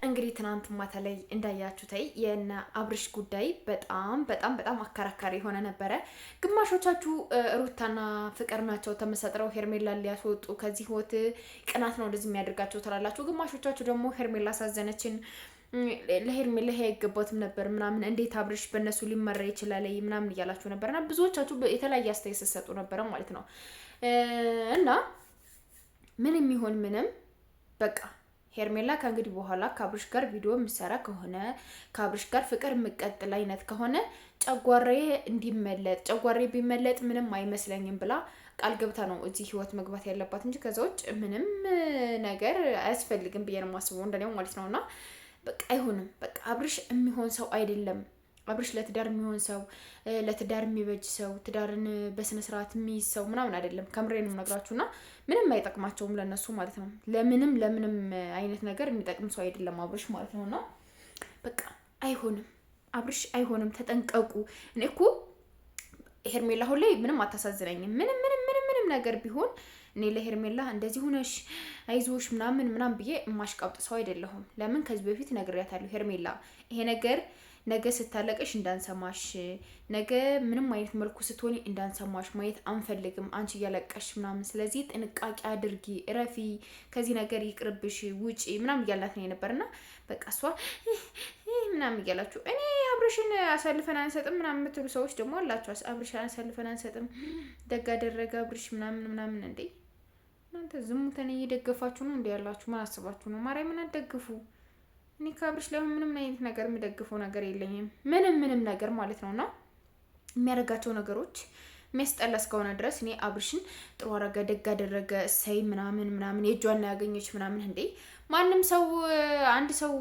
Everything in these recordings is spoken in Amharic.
እንግዲህ ትናንት ማታ ላይ እንዳያችሁት የና አብርሽ ጉዳይ በጣም አከራካሪ የሆነ ነበረ። ግማሾቻችሁ ሩታና ፍቅር ናቸው ተመሰጥረው ሄርሜላ ሊያስወጡ ከዚህ ህይወት ቅናት ነው እንደዚህ የሚያደርጋቸው ትላላችሁ። ግማሾቻችሁ ደግሞ ሄርሜላ አሳዘነችን፣ ለሄርሜላ አይገባትም ነበር ምናምን፣ እንዴት አብርሽ በእነሱ ሊመራ ይችላል ምናምን እያላችሁ ነበርና ብዙዎቻችሁ የተለያየ አስተያየት ስትሰጡ ነበረ ማለት ነው። እና ምንም ይሁን ምንም በቃ ሄርሜላ ከእንግዲህ በኋላ ከአብርሽ ጋር ቪዲዮ የምሰራ ከሆነ ከአብርሽ ጋር ፍቅር የምቀጥል አይነት ከሆነ ጨጓሬ እንዲመለጥ ጨጓሬ ቢመለጥ ምንም አይመስለኝም ብላ ቃል ገብታ ነው እዚህ ህይወት መግባት ያለባት እንጂ ከዛ ውጭ ምንም ነገር አያስፈልግም ብዬ ነው የማስበው እንደኔው ማለት ነውና በቃ አይሆንም። በቃ አብርሽ የሚሆን ሰው አይደለም። አብርሽ ለትዳር የሚሆን ሰው ለትዳር የሚበጅ ሰው ትዳርን በስነ ስርዓት የሚይዝ ሰው ምናምን አይደለም። ከምሬን ነው ነግራችሁና ምንም አይጠቅማቸውም ለነሱ ማለት ነው። ለምንም አይነት ነገር የሚጠቅም ሰው አይደለም አብርሽ ማለት ነውና በቃ አይሆንም። አብርሽ አይሆንም። ተጠንቀቁ። እኔ እኮ ሄርሜላ አሁን ላይ ምንም አታሳዝነኝም። ምንም ነገር ቢሆን እኔ ለሄርሜላ እንደዚህ ሆነሽ አይዞሽ ምናምን ብዬ ማሽቃብጥ ሰው አይደለሁም። ለምን ከዚህ በፊት ነግሬያታለሁ። ሄርሜላ ይሄ ነገር ነገ ስታለቀሽ እንዳንሰማሽ፣ ነገ ምንም አይነት መልኩ ስትሆኒ እንዳንሰማሽ ማየት አንፈልግም አንቺ እያለቀሽ ምናምን። ስለዚህ ጥንቃቄ አድርጊ፣ እረፊ፣ ከዚህ ነገር ይቅርብሽ፣ ውጪ ምናምን እያላት ነው የነበርና በቃ እሷ ምናምን እያላችሁ እኔ አብርሽን አሳልፈን አንሰጥም ምናምን የምትሉ ሰዎች ደግሞ አላችሁ። አብርሽን አሳልፈን አንሰጥም ደግ አደረገ አብርሽ ምናምን እንዴ! እናንተ ዝሙተን እየደገፋችሁ ነው እንዴ ያላችሁ? ምን አስባችሁ ነው? ማርያምን አትደግፉ። እኔ ከአብርሽ ላይ ምንም አይነት ነገር የምደግፈው ነገር የለኝም። ምንም ነገር ማለት ነውና የሚያደርጋቸው ነገሮች የሚያስጠላ እስከሆነ ድረስ እኔ አብርሽን ጥሩ አረገ ደግ አደረገ እሰይ ምናምን የእጇን ያገኘች ምናምን እንዴ! ማንም ሰው አንድ ሰው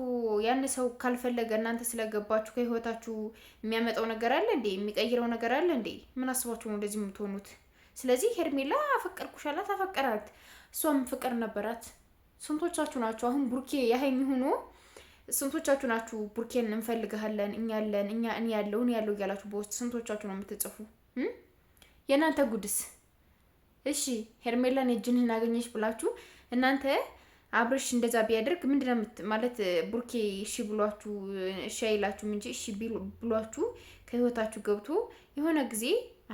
ያን ሰው ካልፈለገ እናንተ ስለገባችሁ ከህይወታችሁ የሚያመጣው ነገር አለ እንዴ? የሚቀይረው ነገር አለ እንዴ? ምን አስባችሁ ነው እንደዚህ የምትሆኑት? ስለዚህ ሄርሜላ አፈቀርኩሽ አላት፣ አፈቀራት። እሷም ፍቅር ነበራት። ስንቶቻችሁ ናችሁ አሁን ቡርኬ ያህል የሚሆኑ ስንቶቻችሁ ናችሁ ቡርኬን እንፈልግሃለን እኔ ያለው እያላችሁ በውስጥ ስንቶቻችሁ ነው የምትጽፉ? የእናንተ ጉድስ? እሺ ሄርሜላን የእጅንህን አገኘች ብላችሁ እናንተ አብርሽ እንደዛ ቢያደርግ ምንድነው ማለት ቡርኬ እሺ ብሏችሁ እሺ አይላችሁም እንጂ እሺ ብሏችሁ ከህይወታችሁ ገብቶ የሆነ ጊዜ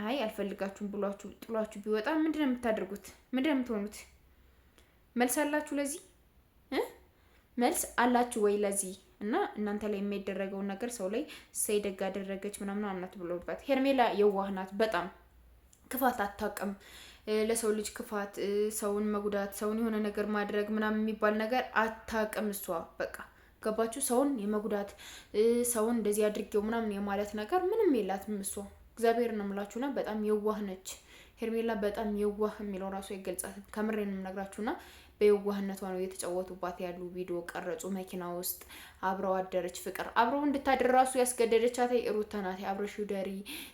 አይ አልፈልጋችሁም ብሏችሁ ጥሏችሁ ቢወጣ ምንድነው የምታደርጉት? ምንድነው የምትሆኑት? መልስ አላችሁ ለዚህ? መልስ አላችሁ ወይ ለዚህ? እና እናንተ ላይ የሚደረገውን ነገር ሰው ላይ ሰይደግ አደረገች ምናምን አናት ብሎባት። ሄርሜላ የዋህ ናት። በጣም ክፋት አታውቅም። ለሰው ልጅ ክፋት፣ ሰውን መጉዳት፣ ሰውን የሆነ ነገር ማድረግ ምናምን የሚባል ነገር አታውቅም እሷ። በቃ ገባችሁ? ሰውን የመጉዳት ሰውን እንደዚህ አድርጌው ምናምን የማለት ነገር ምንም የላትም እሷ። እግዚአብሔር ነው የምላችሁና በጣም የዋህ ነች ሄርሜላ። በጣም የዋህ የሚለው ራሱ ይገልጻል። ከምሬን ነው የምነግራችሁና በየዋህነቷ ነው የተጫወቱባት ያሉ። ቪዲዮ ቀረጹ መኪና ውስጥ አብረው አደረች። ፍቅር አብረው እንድታደር ራሱ ያስገደደቻት ሩታ ናት። አብረሽ ደሪ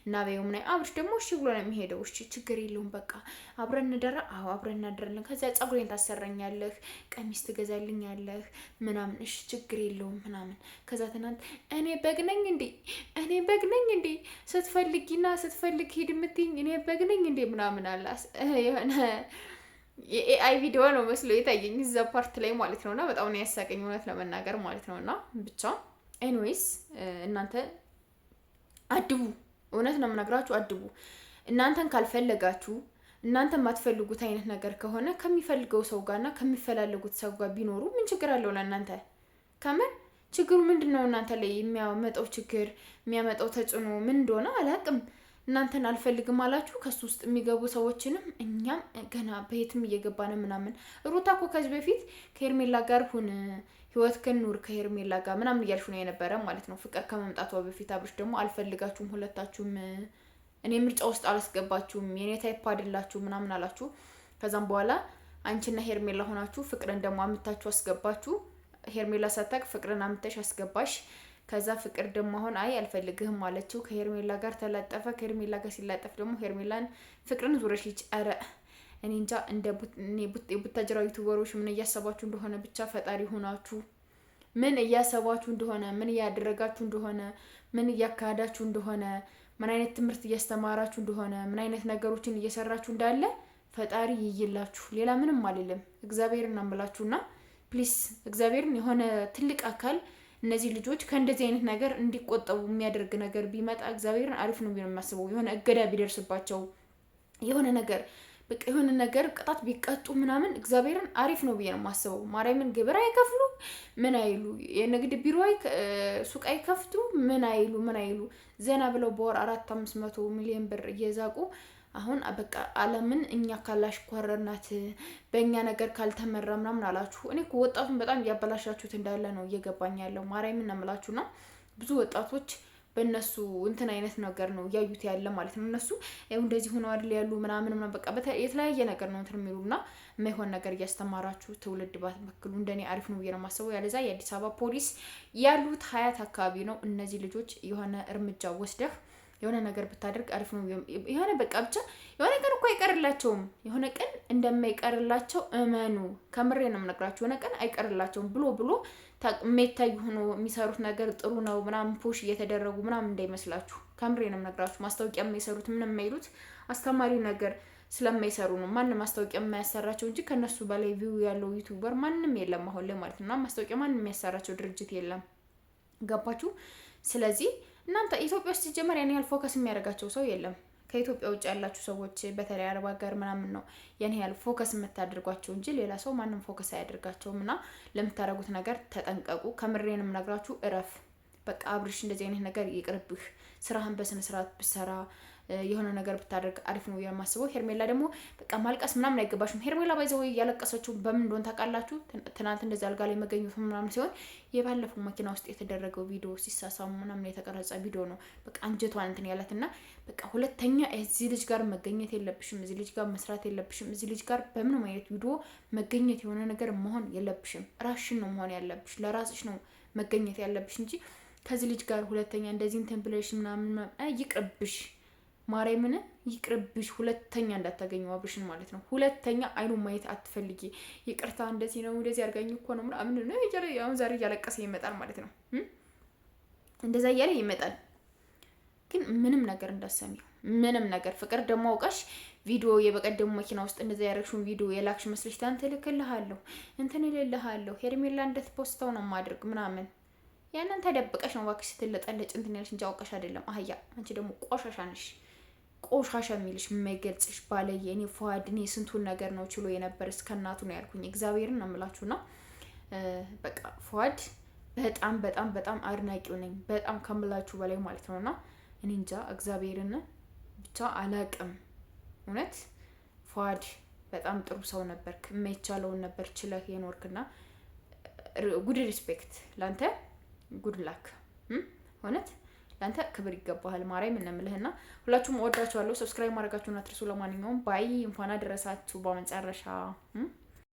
እና በየውም ላይ አብረሽ ደግሞ እሺ ብሎ ነው የሚሄደው። እሺ ችግር የለውም በቃ አብረን እንደራ። አዎ አብረን እናደራለን። ከዛ ጸጉሬን ታሰራኛለህ፣ ቀሚስ ትገዛልኛለህ ምናምን። እሺ ችግር የለውም ምናምን። ከዛ ትናንት እኔ በግ ነኝ እንዴ ስትፈልጊና ስትፈልግ ሂድ የምትይኝ እኔ በግ ነኝ እንዴ ምናምን አላስ የሆነ የኤአይ ቪዲዮ ነው መስሎ የታየኝ እዛ ፓርት ላይ ማለት ነውና በጣም ነው ያሳቀኝ እውነት ለመናገር ማለት ነውና ብቻ ኤኒዌይስ እናንተ አድቡ። እውነት ነው የምነግራችሁ አድቡ። እናንተን ካልፈለጋችሁ እናንተ የማትፈልጉት አይነት ነገር ከሆነ ከሚፈልገው ሰው ጋርና ከሚፈላለጉት ሰው ጋር ቢኖሩ ምን ችግር አለው ለእናንተ? ከምን ችግሩ ምንድነው? እናንተ ላይ የሚያመጣው ችግር የሚያመጣው ተጽዕኖ ምን እንደሆነ አላውቅም። እናንተን አልፈልግም አላችሁ ከሱ ውስጥ የሚገቡ ሰዎችንም እኛም ገና በየትም እየገባን ምናምን። ሩታ እኮ ከዚህ በፊት ከሄርሜላ ጋር ሁን ህይወት ከኑር ከሄርሜላ ጋር ምናምን እያልሽ ነው የነበረ ማለት ነው ፍቅር ከመምጣቷ በፊት። አብርሽ ደግሞ አልፈልጋችሁም፣ ሁለታችሁም እኔ ምርጫ ውስጥ አላስገባችሁም፣ የኔ ታይፕ አይደላችሁ ምናምን አላችሁ። ከዛም በኋላ አንቺና ሄርሜላ ሆናችሁ ፍቅርን ደግሞ አምታችሁ አስገባችሁ። ሄርሜላ ሳታቅ ፍቅርን አምተሽ አስገባሽ። ከዛ ፍቅር ደግሞ አሁን አይ አልፈልግህም አለችው። ከሄርሜላ ጋር ተላጠፈ። ከሄርሜላ ጋር ሲላጠፍ ደግሞ ሄርሜላን ፍቅርን ዙረሽ ልጅ አረ እኔ እንጃ እንደ ቡታጅራው ዩቲዩበሮች ምን እያሰባችሁ እንደሆነ ብቻ ፈጣሪ ሆናችሁ ምን እያሰባችሁ እንደሆነ ምን እያደረጋችሁ እንደሆነ ምን እያካሄዳችሁ እንደሆነ ምን አይነት ትምህርት እያስተማራችሁ እንደሆነ ምን አይነት ነገሮችን እየሰራችሁ እንዳለ ፈጣሪ ይይላችሁ። ሌላ ምንም አልልም። እግዚአብሔርን አምላችሁና ፕሊስ እግዚአብሔርን የሆነ ትልቅ አካል እነዚህ ልጆች ከእንደዚህ አይነት ነገር እንዲቆጠቡ የሚያደርግ ነገር ቢመጣ እግዚአብሔርን አሪፍ ነው ብዬ ነው የማስበው። የሆነ እገዳ ቢደርስባቸው የሆነ ነገር በቃ የሆነ ነገር ቅጣት ቢቀጡ ምናምን እግዚአብሔርን አሪፍ ነው ብዬ ነው የማስበው። ማርያምን ግብር አይከፍሉ ምን አይሉ፣ የንግድ ቢሮ ሱቅ አይከፍቱ ምን አይሉ ዘና ብለው በወር 400-500 ሚሊዮን ብር እየዛቁ አሁን በቃ ዓለምን እኛ ካላሽኳረናት በእኛ ነገር ካልተመራ ምናምን አላችሁ። እኔ እኮ ወጣቱን በጣም እያበላሻችሁት እንዳለ ነው እየገባኝ ያለው። ማርያምን ነው የምላችሁና ብዙ ወጣቶች በእነሱ እንትን አይነት ነገር ነው እያዩት ያለ ማለት ነው። እነሱ እንደዚህ ሆነው አይደል ያሉ ምናምን በቃ የተለያየ ነገር ነው እንትን የሚሉና የማይሆን ነገር እያስተማራችሁ ትውልድ ባትበክሉ እንደኔ አሪፍ ነው ብዬ ነው የማስበው። ያለዛ የአዲስ አበባ ፖሊስ ያሉት ሀያት አካባቢ ነው። እነዚህ ልጆች የሆነ እርምጃ ወስደህ የሆነ ነገር ብታደርግ አሪፍ ነው። የሆነ በቃ ብቻ የሆነ ቀን እኮ አይቀርላቸውም። የሆነ ቀን እንደማይቀርላቸው እመኑ። ከምሬ ነው የምነግራችሁ። የሆነ ቀን አይቀርላቸውም ብሎ ሜታይ ሆኖ የሚሰሩት ነገር ጥሩ ነው ምናምን ፑሽ እየተደረጉ ምናምን እንዳይመስላችሁ። ከምሬ ነው የምነግራችሁ። ማስታወቂያ የማይሰሩት ምንም የማይሉት አስተማሪ ነገር ስለማይሰሩ ነው። ማንም ማስታወቂያ የማያሰራቸው እንጂ ከነሱ በላይ ቪው ያለው ዩቲዩበር ማንም የለም አሁን ላይ ማለት ነው። ማስታወቂያ ማንም የሚያሰራቸው ድርጅት የለም። ገባችሁ? ስለዚህ እናንተ ኢትዮጵያ ውስጥ ሲጀመር ያን ያህል ፎከስ የሚያደርጋቸው ሰው የለም። ከኢትዮጵያ ውጭ ያላችሁ ሰዎች በተለይ አረብ ሀገር ምናምን ነው ያን ያህል ፎከስ የምታደርጓቸው እንጂ ሌላ ሰው ማንም ፎከስ አያደርጋቸውም። እና ለምታደርጉት ነገር ተጠንቀቁ። ከምሬንም ነግራችሁ እረፍ። በቃ አብርሽ እንደዚህ አይነት ነገር ይቅርብህ። ስራህን በስነ ስርዓት ብትሰራ የሆነ ነገር ብታደርግ አሪፍ ነው የማስበው። ሄርሜላ ደግሞ በቃ ማልቀስ ምናምን አይገባሽም። ሄርሜላ ባይዘው ያለቀሰችው በምን እንደሆነ ታውቃላችሁ? ትናንት እንደዚህ አልጋ ላይ መገኘቱ ምናምን ሲሆን የባለፈው መኪና ውስጥ የተደረገው ቪዲዮ ሲሳሳሙ ምናምን የተቀረጸ ቪዲዮ ነው። በቃ አንጀቷን እንትን ያላትና በቃ ሁለተኛ እዚህ ልጅ ጋር መገኘት የለብሽም፣ እዚህ ልጅ ጋር መስራት የለብሽም፣ እዚህ ልጅ ጋር በምንም አይነት ቪዲዮ መገኘት የሆነ ነገር መሆን የለብሽም። ራስሽን ነው መሆን ያለብሽ፣ ለራስሽ ነው መገኘት ያለብሽ እንጂ ከዚህ ልጅ ጋር ሁለተኛ እንደዚህ እንትን ብለሽ ምናምን ይቅርብሽ። ማርያምን ይቅርብሽ። ሁለተኛ እንዳታገኙ አብርሽን ማለት ነው። ሁለተኛ አይኑ ማየት አትፈልጊ። ይቅርታ እንደዚህ ነው እንደዚህ አድርጋኝ እኮ ነው ምናምን ነው አሁን ዛሬ እያለቀሰ ይመጣል ማለት ነው። እንደዛ እያለ ይመጣል። ግን ምንም ነገር እንዳሰሚው ምንም ነገር ፍቅር ደግሞ አውቃሽ ቪዲዮ የበቀደሙ መኪና ውስጥ እንደዛ ያረግሽውን ቪዲዮ የላክሽ መስለሽ ታንተ ልክልሃለሁ እንትን እልልሃለሁ ሄርሜላ እንደትፖስተው ነው ማድረግ ምናምን ያንን ተደብቀሽ ነው እባክሽ ስትለጠለጭ እንትን ያልሽ እንጂ አውቀሽ አይደለም። አህያ አንቺ ደግሞ ቆሻሻ ነሽ። ቆሻሻ የሚልሽ የማይገልጽሽ ባለየ። እኔ ፏድ እኔ ስንቱን ነገር ነው ችሎ የነበር እስከ እናቱ ነው ያልኩኝ። እግዚአብሔርን ነው የምላችሁና በቃ ፏድ በጣም በጣም በጣም አድናቂው ነኝ። በጣም ከምላችሁ በላይ ማለት ነውና እኔ እንጃ እግዚአብሔርን ብቻ አላቅም። እውነት ፏድ በጣም ጥሩ ሰው ነበርክ። የማይቻለውን ነበር ችለህ የኖርክና ጉድ ሪስፔክት ላንተ ጉድ ላክ እውነት ለአንተ ክብር ይገባሃል። ማርያም እንምልህና ሁላችሁም ወዳችኋለሁ። ሰብስክራይብ ማድረጋችሁን አትርሱ። ለማንኛውም ባይ እንኳን አደረሳችሁ በመጨረሻ